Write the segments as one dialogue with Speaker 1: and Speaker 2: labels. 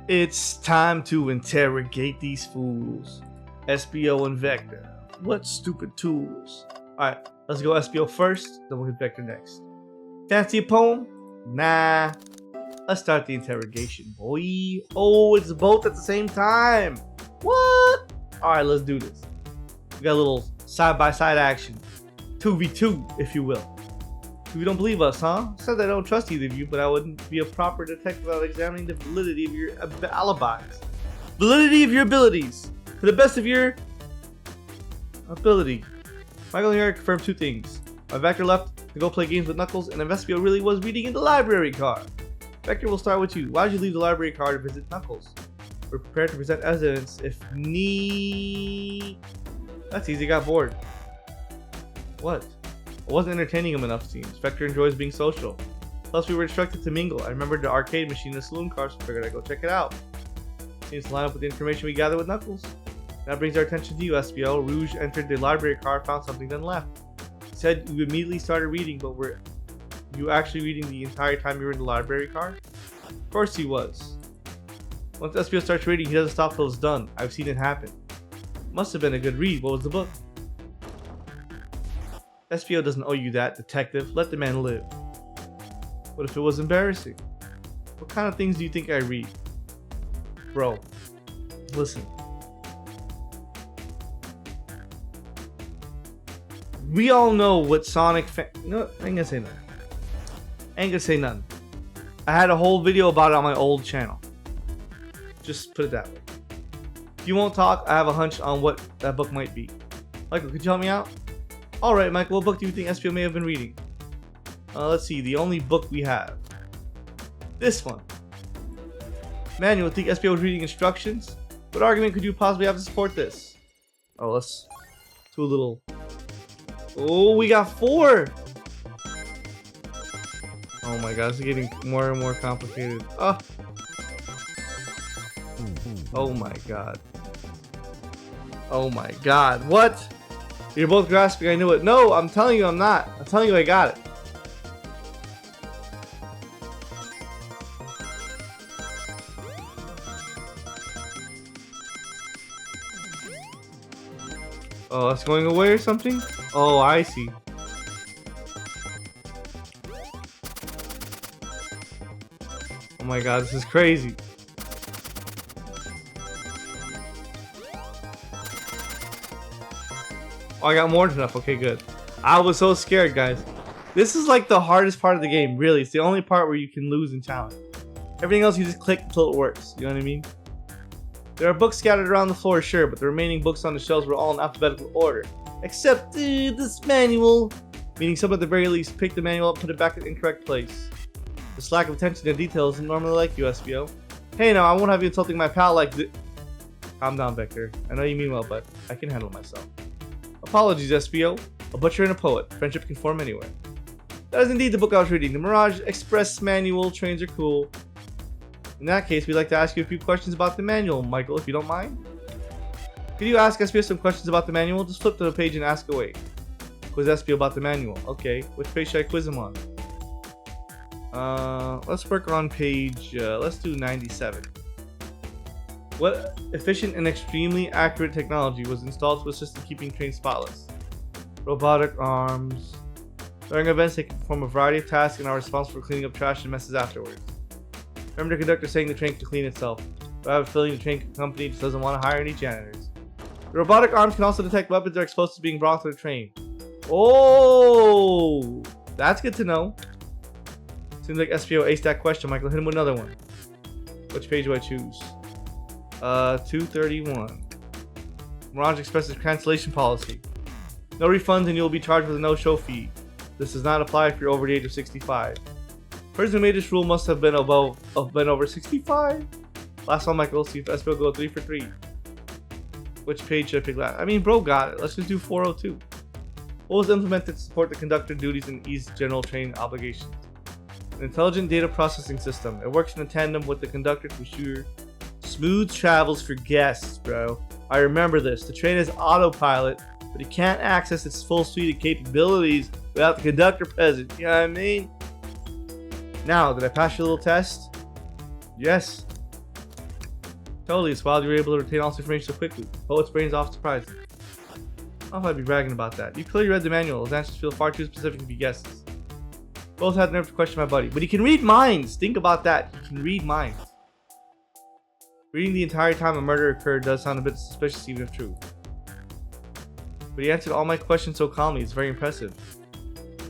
Speaker 1: It's time to interrogate these fools. SBO and Vector. What stupid tools. Alright, let's go SBO first, then we'll hit Vector next. Fancy a poem? Nah. Let's start the interrogation, boy. Oh, it's both at the same time. What? Alright, let's do this. We got a little side-by-side action. 2v2, if you will. You don't believe us, huh? Said I don't trust either of you, but I wouldn't be a proper detective without examining the validity of your alibis. Validity of your abilities. To the best of your ability. Michael and Eric confirmed two things. My Vector left to go play games with Knuckles, and Investio really was reading in the library car. Vector, will start with you. Why did you leave the library car to visit Knuckles? We're prepared to present evidence if need. That's easy, got bored. What? I wasn't entertaining him enough, seems. Vector enjoys being social. Plus, we were instructed to mingle. I remembered the arcade machine in the saloon car, so figured I'd go check it out. Seems to line up with the information we gathered with Knuckles. That brings our attention to you, SBO. Rouge entered the library car, found something, then left. He said you immediately started reading, but were you actually reading the entire time you were in the library car? Of course he was. Once SBO starts reading, he doesn't stop till it's done. I've seen it happen. Must have been a good read. What was the book? SBO doesn't owe you that, detective. Let the man live. What if it was embarrassing? What kind of things do you think I read? Bro, listen. We all know what Sonic no, I ain't gonna say nothing. I ain't gonna say nothing. I had a whole video about it on my old channel. Just put it that way. If you won't talk, I have a hunch on what that book might be. Michael, could you help me out? Alright, Michael, what book do you think SPO may have been reading? Let's see, the only book we have. This one. Manual, think SPO was reading instructions? What argument could you possibly have to support this? Oh, let's do a little. Oh, we got 4! Oh my god, it's getting more and more complicated. Oh my god. Oh my god, what? You're both grasping, I knew it. No, I'm telling you I'm not. I'm telling you I got it. Oh, it's going away or something? Oh, I see. Oh my god, this is crazy. Oh, I got more than enough. Okay, good. I was so scared, guys. This is like the hardest part of the game, really. It's the only part where you can lose and challenge. Everything else you just click until it works. You know what I mean? There are books scattered around the floor, sure, but the remaining books on the shelves were all in alphabetical order. Except this manual. Meaning some at the very least pick the manual up and put it back in the incorrect place. This lack of attention to detail isn't normally like you, SBO. Hey, now, I won't have you insulting my pal like this. Calm down, Vector. I know you mean well, but I can handle myself. Apologies, SBO. A butcher and a poet. Friendship can form anywhere. That is indeed the book I was reading. The Mirage Express Manual. Trains are cool. In that case, we'd like to ask you a few questions about the manual, Michael, if you don't mind. Could you ask SBO some questions about the manual? Just flip to the page and ask away. Quiz SBO about the manual. Okay, which page should I quiz him on? Let's work on page, let's do 97. What efficient and extremely accurate technology was installed to assist in keeping trains spotless? Robotic arms. During events, they can perform a variety of tasks and are responsible for cleaning up trash and messes afterwards. Remember the conductor saying the train can clean itself, but I have a feeling the train company just doesn't want to hire any janitors. The robotic arms can also detect weapons that are exposed to being brought to the train. Oh, that's good to know. Seems like SPO aced that question, Michael. Hit him with another one. Which page do I choose? 231. Mirage Express's cancellation policy. No refunds and you will be charged with a no-show fee. This does not apply if you're over the age of 65. Person who made this rule must have been over 65. Last one, Michael. See if SPO go 3 for 3. Which page should I pick last? I mean, bro got it. Let's just do 402. What was implemented to support the conductor duties and ease general train obligations? An intelligent data processing system. It works in tandem with the conductor to ensure smooth travels for guests, bro. I remember this. The train is autopilot, but it can't access its full suite of capabilities without the conductor present. You know what I mean? Now, did I pass your little test? Yes. Totally, it's wild you were able to retain all this information so quickly. Poet's brain's off surprising. I don't know if I'd be bragging about that. You clearly read the manual. Those answers feel far too specific to be guesses. Both had the nerve to question my buddy. But he can read minds! Think about that. He can read minds. Reading the entire time a murder occurred does sound a bit suspicious even if true. But he answered all my questions so calmly. It's very impressive.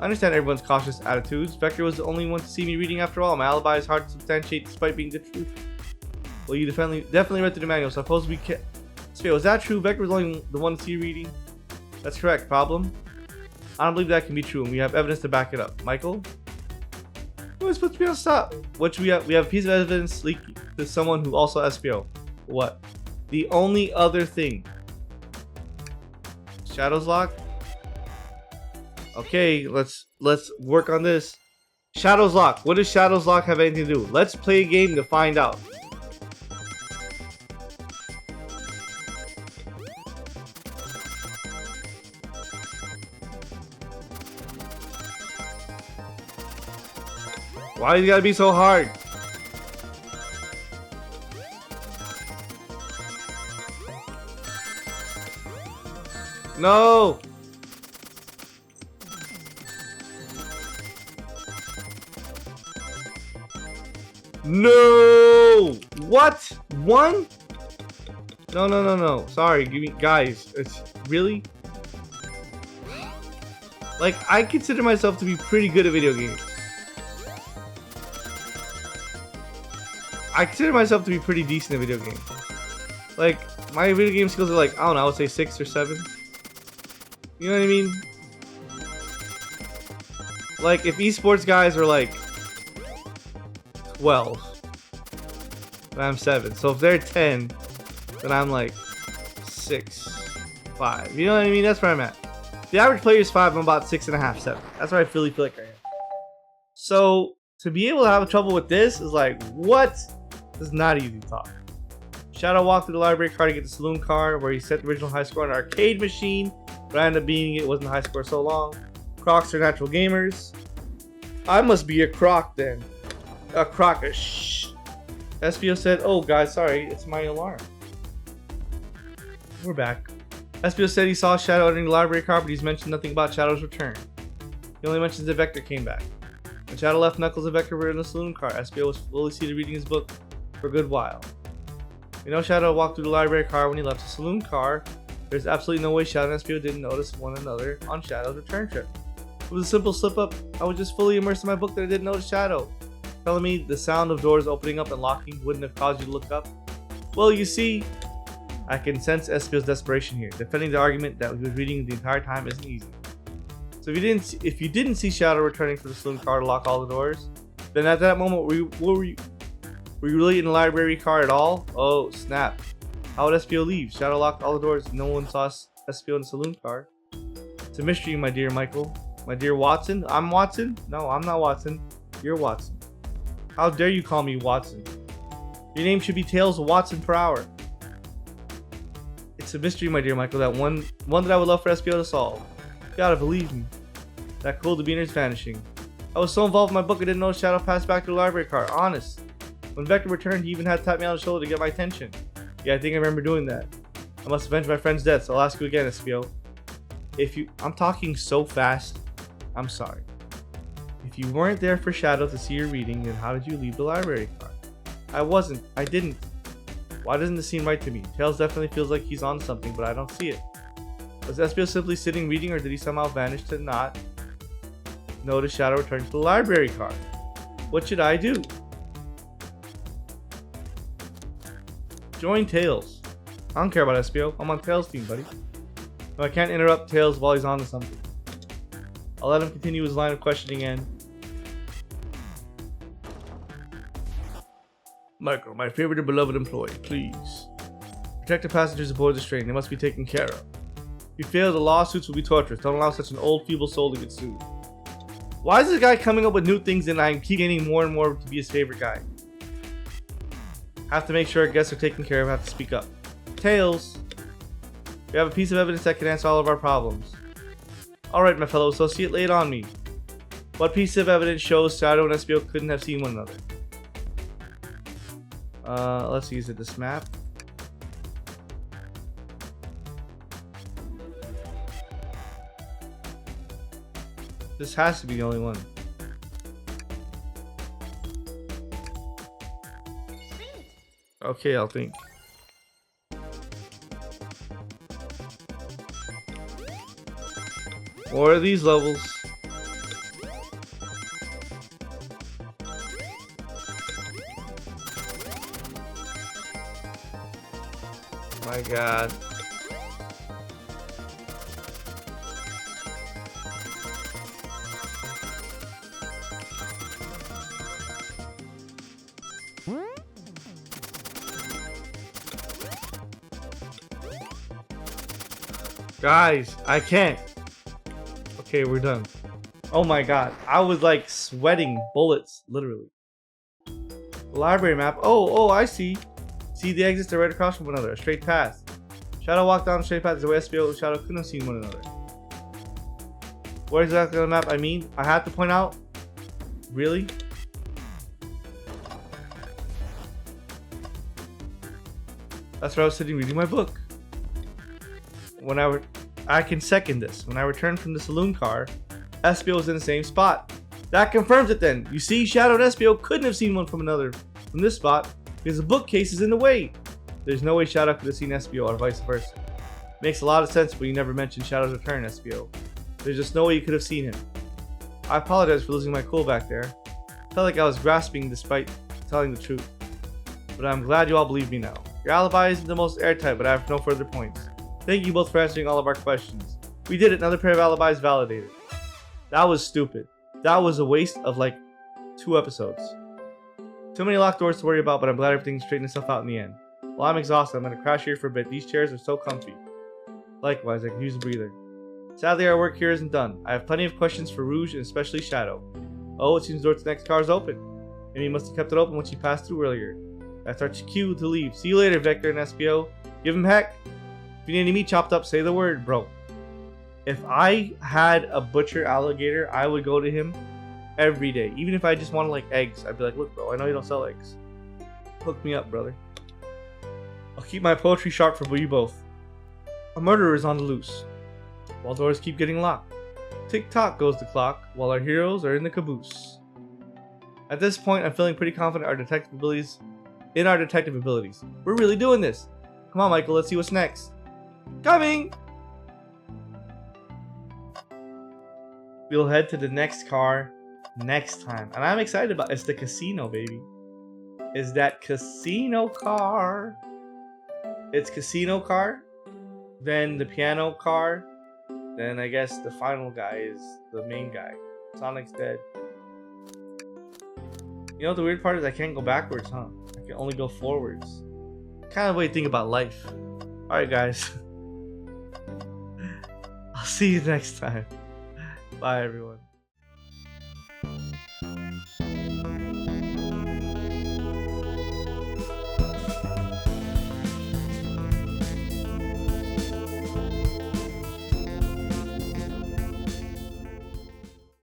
Speaker 1: I understand everyone's cautious attitudes. Vector was the only one to see me reading after all. My alibi is hard to substantiate despite being the truth. Well, you definitely read through the manual, so I suppose we can... So, was that true? Vector was only the one to see you reading? That's correct. Problem? I don't believe that can be true, and we have evidence to back it up. Michael? Who is supposed to be on stop? Which we have a piece of evidence leaked to someone who also SPO. What? The only other thing. Shadow's lock? Okay, let's work on this. Shadow's lock. What does Shadow's lock have anything to do? Let's play a game to find out. Why you gotta be so hard? No! No! What? One? No. Sorry, give me, guys. It's really? Like, I consider myself to be pretty good at video games. I consider myself to be pretty decent at video games. Like, my video game skills are like, I don't know, I would say 6 or 7. You know what I mean? Like, if esports guys are like 12, then I'm 7. So if they're 10, then I'm like 6, 5. You know what I mean? That's where I'm at. The average player is 5, I'm about 6.5, 7. That's where I really feel like I am. So, to be able to have trouble with this is like, what? This is not easy to talk. Shadow walked through the library car to get the saloon car where he set the original high score on an arcade machine, but I ended up beating it. It wasn't a high score so long. Crocs are natural gamers. I must be a croc then. A croc. Shh. SPO said, oh guys, sorry, it's my alarm. We're back. SPO said he saw Shadow entering the library car, but he's mentioned nothing about Shadow's return. He only mentions that Vector came back. When Shadow left, Knuckles and Vector were in the saloon car. SPO was fully seated reading his book for a good while. You know, Shadow walked through the library car when he left the saloon car. There's absolutely no way Shadow and SPO didn't notice one another on Shadow's return trip. It was a simple slip-up. I was just fully immersed in my book that I didn't notice Shadow. Telling me the sound of doors opening up and locking wouldn't have caused you to look up? Well, you see, I can sense SPO's desperation here. Defending the argument that he was reading the entire time isn't easy. So if you didn't see Shadow returning from the saloon car to lock all the doors, then at that moment, were you really in the library car at all? Oh, snap. How would SPO leave? Shadow locked all the doors. No one saw SPO in the saloon car. It's a mystery, my dear Michael. My dear Watson. I'm Watson? No, I'm not Watson. You're Watson. How dare you call me Watson? Your name should be Tails Watson per hour. It's a mystery, my dear Michael. That one that I would love for SPO to solve. You gotta believe me. That cool demeanor is vanishing. I was so involved in my book I didn't know Shadow passed back to the library car. Honest. When Vector returned, he even had to tap me on the shoulder to get my attention. Yeah, I think I remember doing that. I must avenge my friend's death, so I'll ask you again, SPO. I'm talking so fast, I'm sorry. If you weren't there for Shadow to see your reading, then how did you leave the library car? I didn't. Why doesn't this seem right to me? Tails definitely feels like he's on something, but I don't see it. Was SPO simply sitting reading, or did he somehow vanish to not notice Shadow returning to the library car? What should I do? Join Tails. I don't care about SPO. I'm on Tails' team, buddy. No, I can't interrupt Tails while he's on to something. I'll let him continue his line of questioning and... Michael, my favorite and beloved employee, please. Protect the passengers aboard this train. They must be taken care of. If you fail, the lawsuits will be torturous. Don't allow such an old, feeble soul to get sued. Why is this guy coming up with new things and I keep getting more and more to be his favorite guy? Have to make sure our guests are taken care of. Have to speak up. Tails, we have a piece of evidence that can answer all of our problems. Alright, my fellow associate, lay it on me. What piece of evidence shows Shadow and SPO couldn't have seen one another? Let's see, is it this map? This has to be the only one. Okay, I'll think. What are these levels? My God. Guys, I can't. Okay, we're done. Oh my God, I was like sweating bullets, literally. Library map. Oh, I see. See, the exits are right across from one another. A straight path. Shadow walked down the straight path. The way SBO and Shadow couldn't have seen one another. Where exactly on the map? I mean, I have to point out. Really? That's where I was sitting reading my book. I can second this. When I returned from the saloon car, SBO was in the same spot. That confirms it then. You see, Shadow and SBO couldn't have seen one from this spot because the bookcase is in the way. There's no way Shadow could have seen SBO or vice versa. Makes a lot of sense, but you never mentioned Shadow's return, SBO. There's just no way you could have seen him. I apologize for losing my cool back there. Felt like I was grasping despite telling the truth. But I'm glad you all believe me now. Your alibi isn't the most airtight, but I have no further points. Thank you both for answering all of our questions. We did it. Another pair of alibis validated. That was stupid. That was a waste of like 2 episodes. Too many locked doors to worry about, but I'm glad everything straightened itself out in the end. Well, I'm exhausted. I'm going to crash here for a bit. These chairs are so comfy. Likewise, I could use a breather. Sadly, our work here isn't done. I have plenty of questions for Rouge and especially Shadow. Oh, it seems the door to the next car is open. Maybe he must have kept it open when she passed through earlier. That's our cue to leave. See you later, Vector and SBO. Give him heck. If you need any meat chopped up, say the word, bro. If I had a butcher alligator, I would go to him every day. Even if I just wanted like eggs, I'd be like, look, bro, I know you don't sell eggs. Hook me up, brother. I'll keep my poetry sharp for you both. A murderer is on the loose, while doors keep getting locked. Tick-tock goes the clock, while our heroes are in the caboose. At this point, I'm feeling pretty confident in our detective abilities. We're really doing this. Come on, Michael, let's see what's next. Coming! We'll head to the next car next time. And I'm excited about it. It's the casino, baby. It's that casino car. It's casino car. Then the piano car. Then I guess the final guy is the main guy. Sonic's dead. You know what the weird part is? I can't go backwards, huh? I can only go forwards. Kind of way to think about life. Alright, guys. I'll see you next time. Bye, everyone.